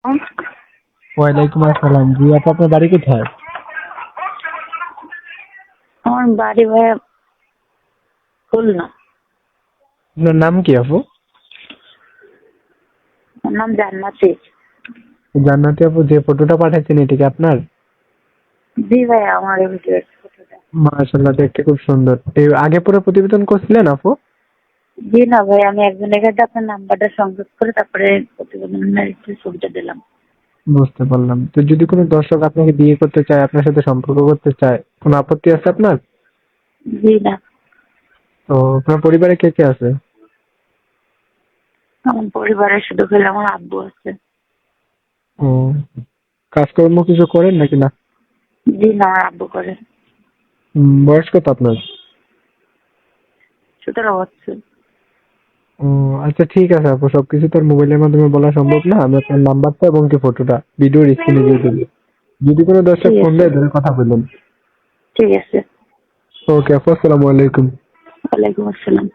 ওয়ালাইকুম আসসালাম। জি আপু, আপনার বাড়ি কোথায়? আমার বাড়ি ভাইয়া খুলনা। আপনার নাম কি আপু? আমার নাম জান্নাতি। জান্নাতি আপু, যে ফটোটা পাঠাচ্ছেন এটা কি আপনার? জি ভাইয়া, আমার এই ভিডিওর ফটোটা। মাশাআল্লাহ, দেখতে খুব সুন্দর। এই আগে পরে প্রতিবেদন করছিলেন আপু? জি না ভাই, আমি একজনের কাছে আপনার নাম্বারটা সংযোগ করে তারপরে প্রতিবেদনের একটু ছবিটা দিলাম। বুঝতে পারলাম। তো যদি কোনো দর্শক আপনাকে বিয়ে করতে চায়, আপনার সাথে সম্পর্ক করতে চায়, কোনো আপত্তি আছে আপনার? জি না, তো আপনার পরিবারে কে কে আছে? আমার পরিবারে শুধু খেলে আমার আব্বু আছে। ও, কাজকর্ম কিছু করেন নাকি না? জি না, আমার আব্বু করে। বয়স কত আপনার? 17 বছর। ও, আচ্ছা ঠিক আছে আপু, সবকিছু তো আর মোবাইলের মাধ্যমে বলা সম্ভব না। আমি আপনার নাম্বারটা এবং কি ফটোটা ভিডিওর স্ক্রিনে দিয়ে দেবো। যদি কোনো দর্শক ঠিক ফোন আছে, দেয় ধরে কথা বলবেন। ঠিক আছে। ওকে আপু, আসসালামু আলাইকুম। ওয়ালাইকুম আসসালাম।